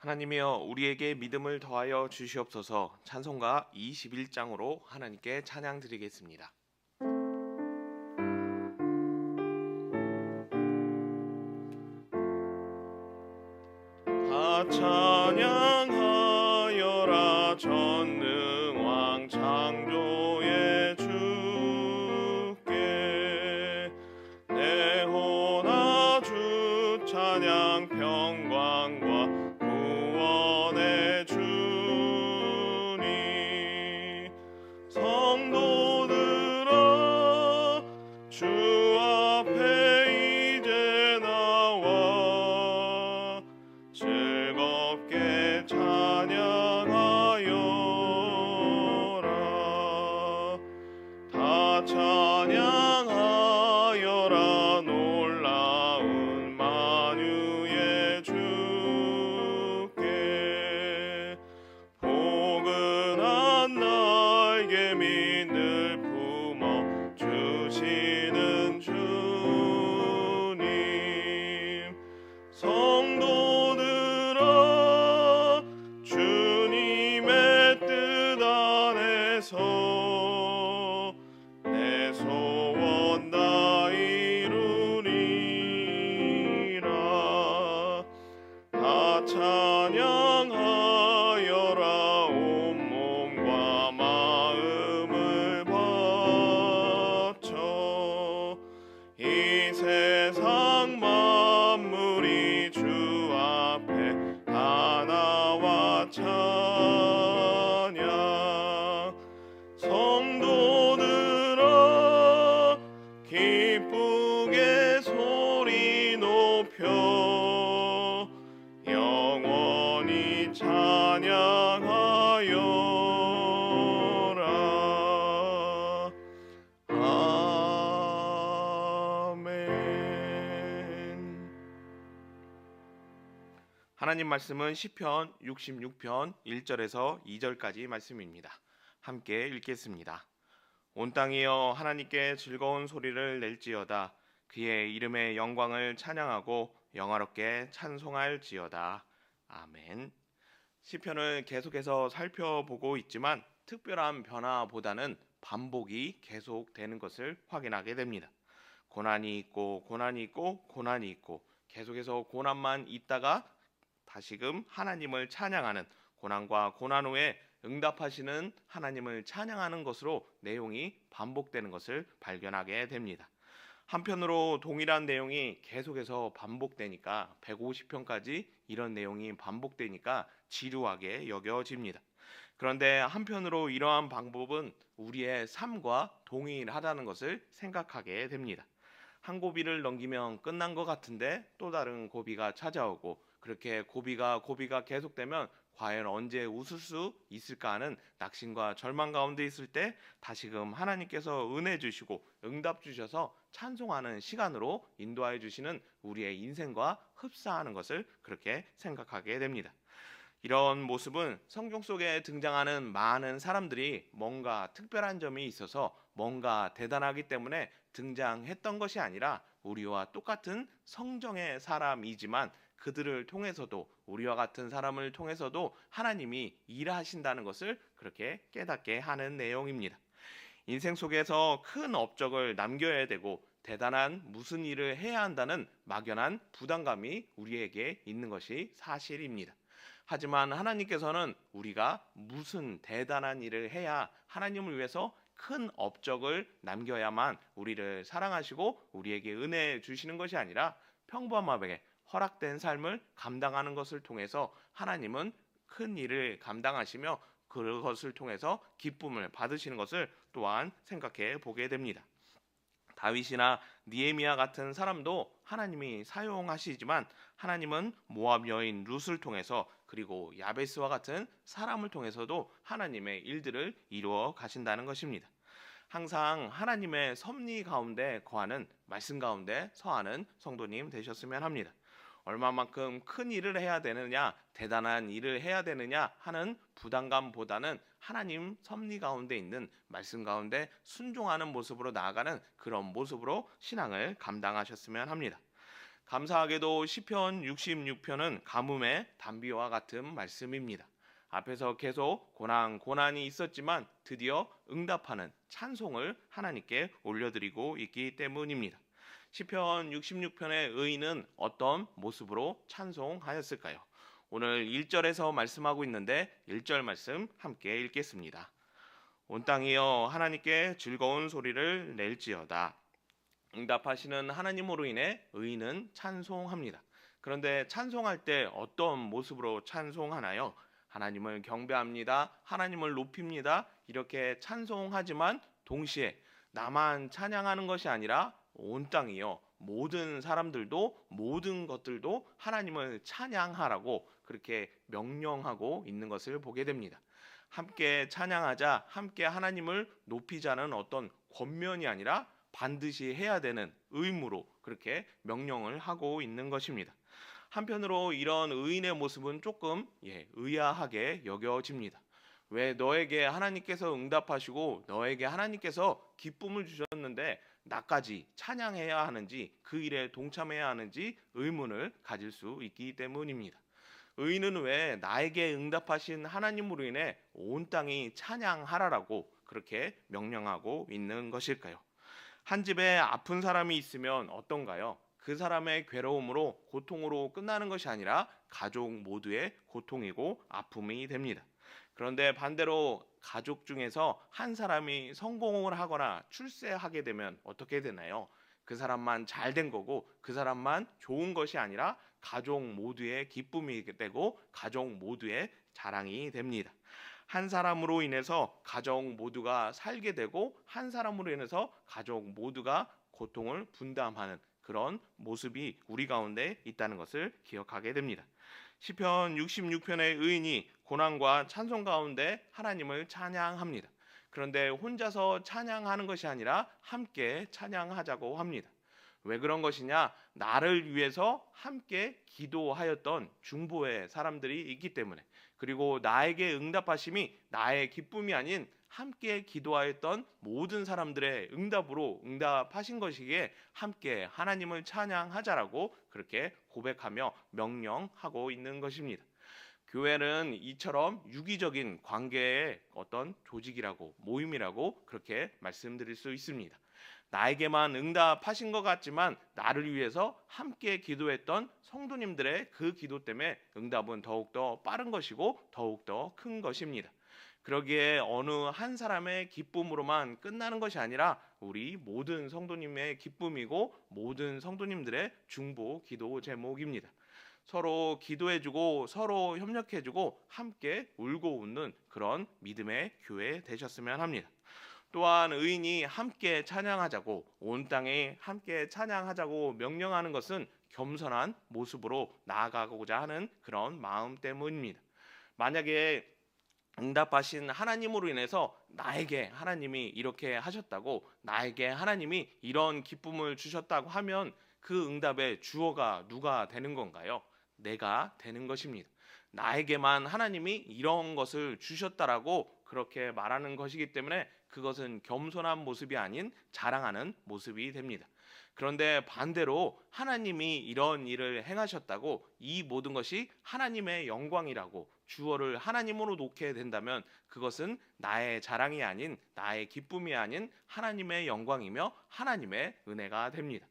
하나님이여 우리에게 믿음을 더하여 주시옵소서. 찬송가 21장으로 하나님께 찬양 드리겠습니다. 다 찬양하여라 전능왕 창조의 주께 내 혼아 주 찬양 평강과 구원의 주님 성도들아 주 앞에 이제 나와 즐겁게 찬양하여라 다 찬양하여라 놀라운 만유의 주께 포근한 나에게 믿을 품어 주시는 주님 성도들아 주님의 뜻 안에서 내 소원 다 이루리라 다 찬양하여라 온몸과 마음을 바쳐 이 세상 만물이 주 앞에 다 나와 찬양 성도들아 기쁘게 소리 높여 영원히 찬양하여라 아멘. 하나님 말씀은 시편 66편 1절에서 2절까지 말씀입니다. 함께 읽겠습니다. 온 땅이여 하나님께 즐거운 소리를 낼지어다. 그의 이름의 영광을 찬양하고 영화롭게 찬송할지어다. 아멘. 시편을 계속해서 살펴보고 있지만 특별한 변화보다는 반복이 계속되는 것을 확인하게 됩니다. 고난이 있고 고난이 있고 고난이 있고 계속해서 고난만 있다가 다시금 하나님을 찬양하는 고난과 고난 후에 응답하시는 하나님을 찬양하는 것으로 내용이 반복되는 것을 발견하게 됩니다. 한편으로 동일한 내용이 계속해서 반복되니까 150편까지 이런 내용이 반복되니까 지루하게 여겨집니다. 그런데 한편으로 이러한 방법은 우리의 삶과 동일하다는 것을 생각하게 됩니다. 한 고비를 넘기면 끝난 것 같은데 또 다른 고비가 찾아오고 그렇게 고비가 계속되면 과연 언제 웃을 수 있을까 하는 낙심과 절망 가운데 있을 때 다시금 하나님께서 은혜 주시고 응답 주셔서 찬송하는 시간으로 인도하여 주시는 우리의 인생과 흡사하는 것을 그렇게 생각하게 됩니다. 이런 모습은 성경 속에 등장하는 많은 사람들이 뭔가 특별한 점이 있어서 뭔가 대단하기 때문에 등장했던 것이 아니라 우리와 똑같은 성정의 사람이지만 그들을 통해서도 우리와 같은 사람을 통해서도 하나님이 일하신다는 것을 그렇게 깨닫게 하는 내용입니다. 인생 속에서 큰 업적을 남겨야 되고 대단한 무슨 일을 해야 한다는 막연한 부담감이 우리에게 있는 것이 사실입니다. 하지만 하나님께서는 우리가 무슨 대단한 일을 해야 하나님을 위해서 큰 업적을 남겨야만 우리를 사랑하시고 우리에게 은혜 주시는 것이 아니라 평범하게 허락된 삶을 감당하는 것을 통해서 하나님은 큰 일을 감당하시며 그것을 통해서 기쁨을 받으시는 것을 또한 생각해 보게 됩니다. 다윗이나 니에미야 같은 사람도 하나님이 사용하시지만 하나님은 모압 여인 룻을 통해서 그리고 야베스와 같은 사람을 통해서도 하나님의 일들을 이루어 가신다는 것입니다. 항상 하나님의 섭리 가운데 거하는 말씀 가운데 서하는 성도님 되셨으면 합니다. 얼마만큼 큰 일을 해야 되느냐, 대단한 일을 해야 되느냐 하는 부담감보다는 하나님 섭리 가운데 있는 말씀 가운데 순종하는 모습으로 나아가는 그런 모습으로 신앙을 감당하셨으면 합니다. 감사하게도 시편 66편은 가뭄의 단비와 같은 말씀입니다. 앞에서 계속 고난이 있었지만 드디어 응답하는 찬송을 하나님께 올려드리고 있기 때문입니다. 시편 66편의 의인은 어떤 모습으로 찬송하였을까요? 오늘 1절에서 말씀하고 있는데 1절 말씀 함께 읽겠습니다. 온 땅이여 하나님께 즐거운 소리를 낼지어다. 응답하시는 하나님으로 인해 의인은 찬송합니다. 그런데 찬송할 때 어떤 모습으로 찬송하나요? 하나님을 경배합니다. 하나님을 높입니다. 이렇게 찬송하지만 동시에 나만 찬양하는 것이 아니라 온 땅이요, 모든 사람들도 모든 것들도 하나님을 찬양하라고 그렇게 명령하고 있는 것을 보게 됩니다. 함께 찬양하자, 함께 하나님을 높이자는 어떤 권면이 아니라 반드시 해야 되는 의무로 그렇게 명령을 하고 있는 것입니다. 한편으로 이런 의인의 모습은 조금 의아하게 여겨집니다. 왜 너에게 하나님께서 응답하시고 너에게 하나님께서 기쁨을 주셨는데 나까지 찬양해야 하는지, 그 일에 동참해야 하는지 의문을 가질 수 있기 때문입니다. 의인은 왜 나에게 응답하신 하나님으로 인해 온 땅이 찬양하라라고 그렇게 명령하고 있는 것일까요? 한 집에 아픈 사람이 있으면 어떤가요? 그 사람의 괴로움으로, 고통으로 끝나는 것이 아니라 가족 모두의 고통이고 아픔이 됩니다. 그런데 반대로 가족 중에서 한 사람이 성공을 하거나 출세하게 되면 어떻게 되나요? 그 사람만 잘 된 거고 그 사람만 좋은 것이 아니라 가족 모두의 기쁨이 되고 가족 모두의 자랑이 됩니다. 한 사람으로 인해서 가족 모두가 살게 되고 한 사람으로 인해서 가족 모두가 고통을 분담하는 그런 모습이 우리 가운데 있다는 것을 기억하게 됩니다. 시편 66편의 의인이 고난과 찬송 가운데 하나님을 찬양합니다. 그런데 혼자서 찬양하는 것이 아니라 함께 찬양하자고 합니다. 왜 그런 것이냐? 나를 위해서 함께 기도하였던 중보의 사람들이 있기 때문에, 그리고 나에게 응답하심이 나의 기쁨이 아닌 함께 기도하였던 모든 사람들의 응답으로 응답하신 것이기에 함께 하나님을 찬양하자라고 그렇게 고백하며 명령하고 있는 것입니다. 교회는 이처럼 유기적인 관계의 어떤 조직이라고, 모임이라고 그렇게 말씀드릴 수 있습니다. 나에게만 응답하신 것 같지만 나를 위해서 함께 기도했던 성도님들의 그 기도 때문에 응답은 더욱더 빠른 것이고 더욱더 큰 것입니다. 그러기에 어느 한 사람의 기쁨으로만 끝나는 것이 아니라 우리 모든 성도님의 기쁨이고 모든 성도님들의 중보 기도 제목입니다. 서로 기도해주고 서로 협력해주고 함께 울고 웃는 그런 믿음의 교회 되셨으면 합니다. 또한 의인이 함께 찬양하자고, 온 땅에 함께 찬양하자고 명령하는 것은 겸손한 모습으로 나아가고자 하는 그런 마음 때문입니다. 만약에 응답하신 하나님으로 인해서 나에게 하나님이 이렇게 하셨다고, 나에게 하나님이 이런 기쁨을 주셨다고 하면 그 응답의 주어가 누가 되는 건가요? 내가 되는 것입니다. 나에게만 하나님이 이런 것을 주셨다라고 그렇게 말하는 것이기 때문에 그것은 겸손한 모습이 아닌 자랑하는 모습이 됩니다. 그런데 반대로 하나님이 이런 일을 행하셨다고 이 모든 것이 하나님의 영광이라고 주어를 하나님으로 놓게 된다면 그것은 나의 자랑이 아닌, 나의 기쁨이 아닌 하나님의 영광이며 하나님의 은혜가 됩니다.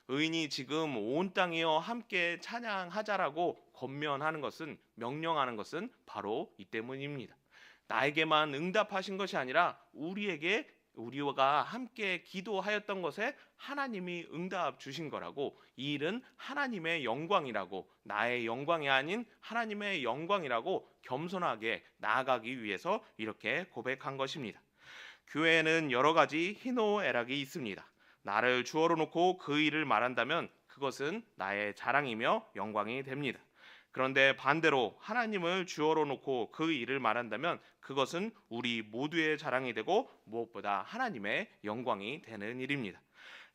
의인이 지금 온 땅이여 함께 찬양하자라고 권면하는 것은, 명령하는 것은 바로 이 때문입니다. 나에게만 응답하신 것이 아니라 우리가 함께 기도하였던 것에 하나님이 응답 주신 거라고, 이 일은 하나님의 영광이라고, 나의 영광이 아닌 하나님의 영광이라고 겸손하게 나아가기 위해서 이렇게 고백한 것입니다. 교회에는 여러 가지 희노애락이 있습니다. 나를 주어로 놓고 그 일을 말한다면 그것은 나의 자랑이며 영광이 됩니다. 그런데 반대로 하나님을 주어로 놓고 그 일을 말한다면 그것은 우리 모두의 자랑이 되고 무엇보다 하나님의 영광이 되는 일입니다.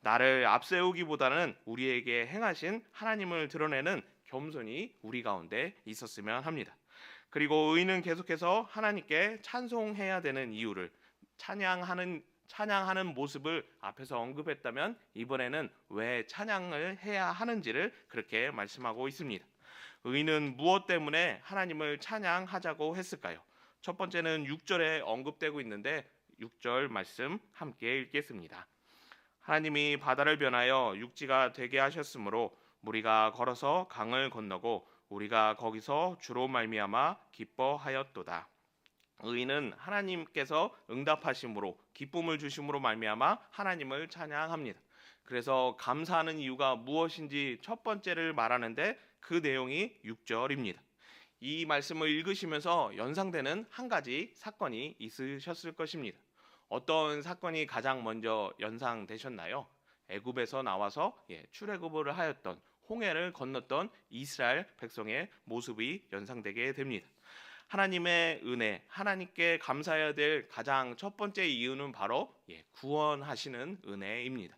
나를 앞세우기보다는 우리에게 행하신 하나님을 드러내는 겸손이 우리 가운데 있었으면 합니다. 그리고 의인은 계속해서 하나님께 찬송해야 되는 이유를, 찬양하는 찬양하는 모습을 앞에서 언급했다면 이번에는 왜 찬양을 해야 하는지를 그렇게 말씀하고 있습니다. 의인은 무엇 때문에 하나님을 찬양하자고 했을까요? 첫 번째는 6절에 언급되고 있는데 6절 말씀 함께 읽겠습니다. 하나님이 바다를 변하여 육지가 되게 하셨으므로 우리가 걸어서 강을 건너고 우리가 거기서 주로 말미암아 기뻐하였도다. 의인은 하나님께서 응답하심으로 기쁨을 주심으로 말미암아 하나님을 찬양합니다. 그래서 감사하는 이유가 무엇인지 첫 번째를 말하는데 그 내용이 6절입니다. 이 말씀을 읽으시면서 연상되는 한 가지 사건이 있으셨을 것입니다. 어떤 사건이 가장 먼저 연상되셨나요? 애굽에서 나와서 출애굽을 하였던 홍해를 건넜던 이스라엘 백성의 모습이 연상되게 됩니다. 하나님의 은혜, 하나님께 감사해야 될 가장 첫 번째 이유는 바로 구원하시는 은혜입니다.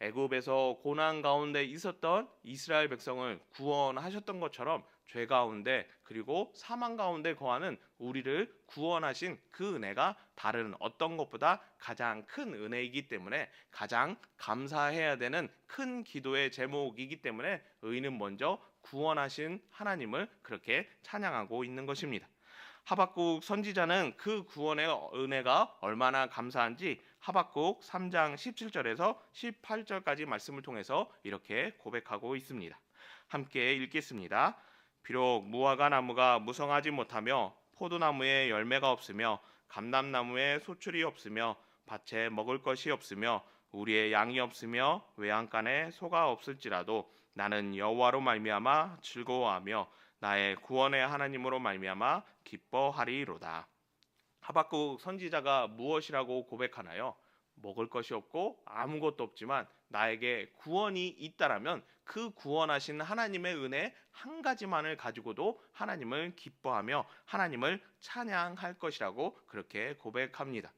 애굽에서 고난 가운데 있었던 이스라엘 백성을 구원하셨던 것처럼 죄 가운데 그리고 사망 가운데 거하는 우리를 구원하신 그 은혜가 다른 어떤 것보다 가장 큰 은혜이기 때문에 가장 감사해야 되는 큰 기도의 제목이기 때문에 의인은 먼저 구원하신 하나님을 그렇게 찬양하고 있는 것입니다. 하박국 선지자는 그 구원의 은혜가 얼마나 감사한지 하박국 3장 17절에서 18절까지 말씀을 통해서 이렇게 고백하고 있습니다. 함께 읽겠습니다. 비록 무화과 나무가 무성하지 못하며 포도나무에 열매가 없으며 감람나무에 소출이 없으며 밭에 먹을 것이 없으며 우리의 양이 없으며 외양간에 소가 없을지라도 나는 여호와로 말미암아 즐거워하며 나의 구원의 하나님으로 말미암아 기뻐하리로다. 하박국 선지자가 무엇이라고 고백하나요? 먹을 것이 없고 아무것도 없지만 나에게 구원이 있다라면 그 구원하신 하나님의 은혜 한 가지만을 가지고도 하나님을 기뻐하며 하나님을 찬양할 것이라고 그렇게 고백합니다.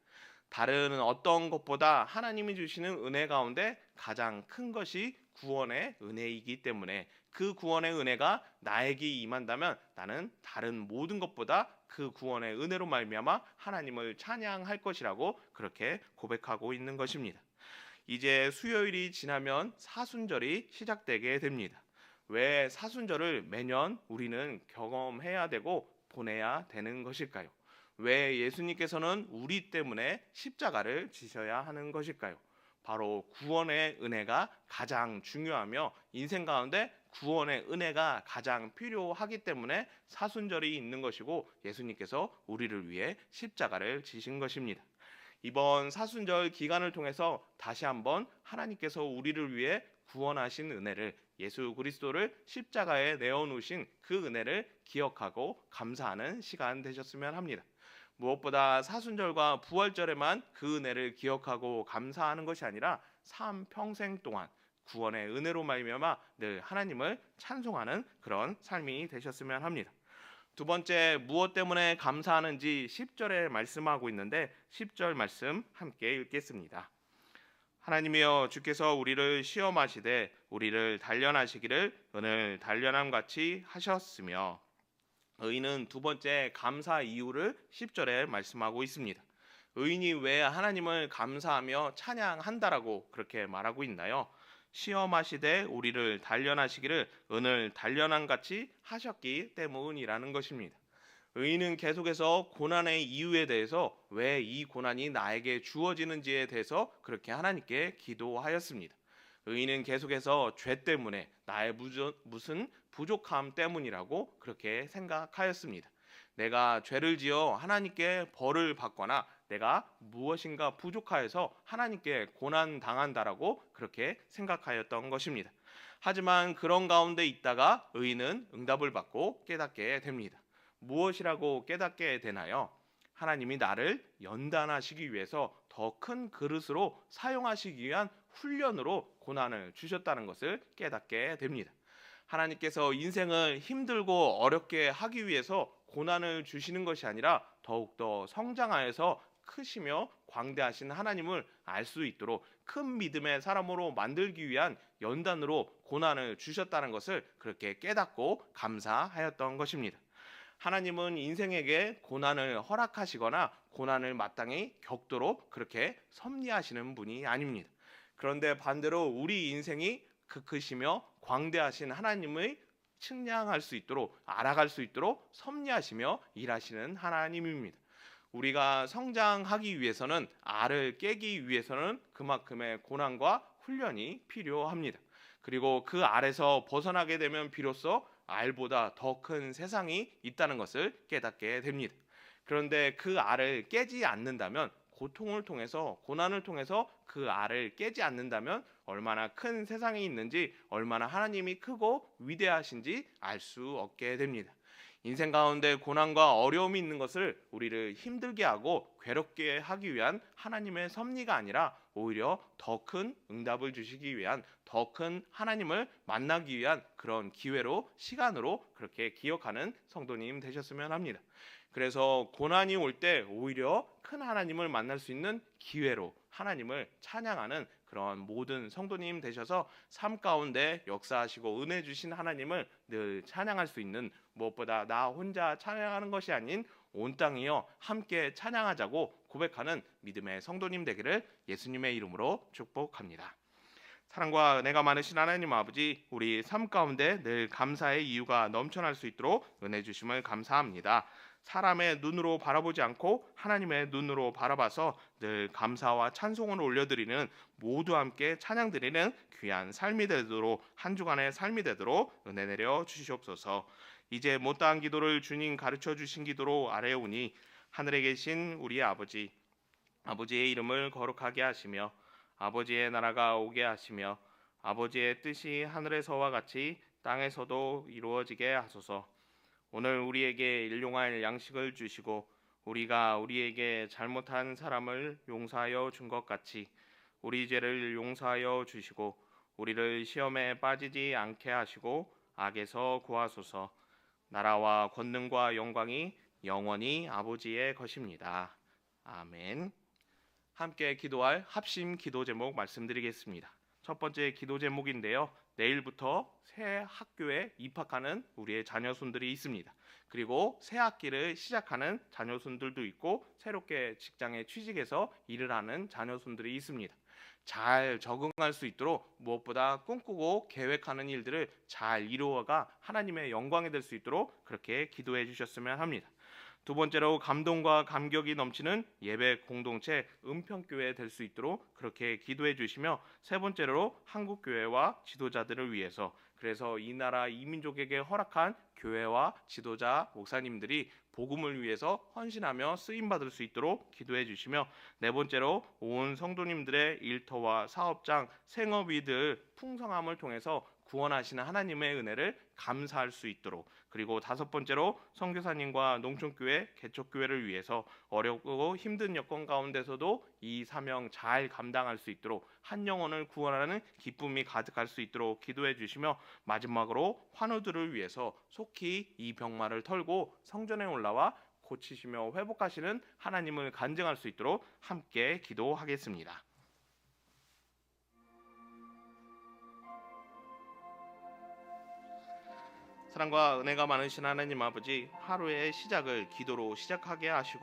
다른 어떤 것보다 하나님이 주시는 은혜 가운데 가장 큰 것이 구원의 은혜이기 때문에 그 구원의 은혜가 나에게 임한다면 나는 다른 모든 것보다 그 구원의 은혜로 말미암아 하나님을 찬양할 것이라고 그렇게 고백하고 있는 것입니다. 이제 수요일이 지나면 사순절이 시작되게 됩니다. 왜 사순절을 매년 우리는 경험해야 되고 보내야 되는 것일까요? 왜 예수님께서는 우리 때문에 십자가를 지셔야 하는 것일까요? 바로 구원의 은혜가 가장 중요하며 인생 가운데 구원의 은혜가 가장 필요하기 때문에 사순절이 있는 것이고 예수님께서 우리를 위해 십자가를 지신 것입니다. 이번 사순절 기간을 통해서 다시 한번 하나님께서 우리를 위해 구원하신 은혜를 예수 그리스도를 십자가에 내어놓으신 그 은혜를 기억하고 감사하는 시간 되셨으면 합니다. 무엇보다 사순절과 부활절에만 그 은혜를 기억하고 감사하는 것이 아니라 삶 평생 동안 구원의 은혜로 말미암아 늘 하나님을 찬송하는 그런 삶이 되셨으면 합니다. 두 번째 무엇 때문에 감사하는지 10절에 말씀하고 있는데 10절 말씀 함께 읽겠습니다. 하나님이여 주께서 우리를 시험하시되 우리를 단련하시기를 은을 단련함 같이 하셨으며 의인은 두 번째 감사 이유를 10절에 말씀하고 있습니다. 의인이 왜 하나님을 감사하며 찬양한다라고 그렇게 말하고 있나요? 시험하시되 우리를 단련하시기를 은을 단련함 같이 하셨기 때문이라는 것입니다. 의인은 계속해서 고난의 이유에 대해서 왜 이 고난이 나에게 주어지는지에 대해서 그렇게 하나님께 기도하였습니다. 의인은 계속해서 죄 때문에 나의 무슨 부족함 때문이라고 그렇게 생각하였습니다. 내가 죄를 지어 하나님께 벌을 받거나 내가 무엇인가 부족하여서 하나님께 고난 당한다라고 그렇게 생각하였던 것입니다. 하지만 그런 가운데 있다가 의인은 응답을 받고 깨닫게 됩니다. 무엇이라고 깨닫게 되나요? 하나님이 나를 연단하시기 위해서 더 큰 그릇으로 사용하시기 위한 훈련으로 고난을 주셨다는 것을 깨닫게 됩니다. 하나님께서 인생을 힘들고 어렵게 하기 위해서 고난을 주시는 것이 아니라 더욱더 성장하여서 크시며 광대하신 하나님을 알 수 있도록 큰 믿음의 사람으로 만들기 위한 연단으로 고난을 주셨다는 것을 그렇게 깨닫고 감사하였던 것입니다. 하나님은 인생에게 고난을 허락하시거나 고난을 마땅히 겪도록 그렇게 섭리하시는 분이 아닙니다. 그런데 반대로 우리 인생이 크시며 광대하신 하나님의 측량할 수 있도록 알아갈 수 있도록 섭리하시며 일하시는 하나님입니다. 우리가 성장하기 위해서는 알을 깨기 위해서는 그만큼의 고난과 훈련이 필요합니다. 그리고 그 알에서 벗어나게 되면 비로소 알보다 더 큰 세상이 있다는 것을 깨닫게 됩니다. 그런데 그 알을 깨지 않는다면 고통을 통해서 고난을 통해서 그 알을 깨지 않는다면 얼마나 큰 세상이 있는지 얼마나 하나님이 크고 위대하신지 알 수 없게 됩니다. 인생 가운데 고난과 어려움이 있는 것을 우리를 힘들게 하고 괴롭게 하기 위한 하나님의 섭리가 아니라 오히려 더 큰 응답을 주시기 위한 더 큰 하나님을 만나기 위한 그런 기회로 시간으로 그렇게 기억하는 성도님 되셨으면 합니다. 그래서 고난이 올 때 오히려 큰 하나님을 만날 수 있는 기회로 하나님을 찬양하는 그런 모든 성도님 되셔서 삶 가운데 역사하시고 은혜 주신 하나님을 늘 찬양할 수 있는, 무엇보다 나 혼자 찬양하는 것이 아닌 온 땅이여 함께 찬양하자고 고백하는 믿음의 성도님 되기를 예수님의 이름으로 축복합니다. 사랑과 은혜가 많으신 하나님 아버지, 우리 삶 가운데 늘 감사의 이유가 넘쳐날 수 있도록 은혜 주심을 감사합니다. 사람의 눈으로 바라보지 않고 하나님의 눈으로 바라봐서 늘 감사와 찬송을 올려드리는, 모두 함께 찬양드리는 귀한 삶이 되도록, 한 주간의 삶이 되도록 은혜 내려 주시옵소서. 이제 못다한 기도를 주님 가르쳐 주신 기도로 아뢰오니 하늘에 계신 우리 아버지, 아버지의 이름을 거룩하게 하시며 아버지의 나라가 오게 하시며 아버지의 뜻이 하늘에서와 같이 땅에서도 이루어지게 하소서. 오늘 우리에게 일용할 양식을 주시고 우리가 우리에게 잘못한 사람을 용서하여 준 것 같이 우리 죄를 용서하여 주시고 우리를 시험에 빠지지 않게 하시고 악에서 구하소서. 나라와 권능과 영광이 영원히 아버지의 것입니다. 아멘. 함께 기도할 합심 기도 제목 말씀드리겠습니다. 첫 번째 기도 제목인데요. 내일부터 새 학교에 입학하는 우리의 자녀손들이 있습니다. 그리고 새 학기를 시작하는 자녀손들도 있고 새롭게 직장에 취직해서 일을 하는 자녀손들이 있습니다. 잘 적응할 수 있도록 무엇보다 꿈꾸고 계획하는 일들을 잘 이루어가 하나님의 영광이 될 수 있도록 그렇게 기도해 주셨으면 합니다. 두 번째로 감동과 감격이 넘치는 예배 공동체 은평교회 될 수 있도록 그렇게 기도해 주시며, 세 번째로 한국교회와 지도자들을 위해서, 그래서 이 나라 이 민족에게 허락한 교회와 지도자 목사님들이 복음을 위해서 헌신하며 쓰임받을 수 있도록 기도해 주시며, 네 번째로 온 성도님들의 일터와 사업장 생업이들 풍성함을 통해서 구원하시는 하나님의 은혜를 감사할 수 있도록, 그리고 다섯 번째로 선교사님과 농촌교회 개척교회를 위해서 어렵고 힘든 여건 가운데서도 이 사명 잘 감당할 수 있도록 한 영혼을 구원하는 기쁨이 가득할 수 있도록 기도해 주시며, 마지막으로 환우들을 위해서 속히 이 병마를 털고 성전에 올라와 고치시며 회복하시는 하나님을 간증할 수 있도록 함께 기도하겠습니다. 사랑과 은혜가 많으신 하나님 아버지, 하루의 시작을 기도로 시작하게 하시고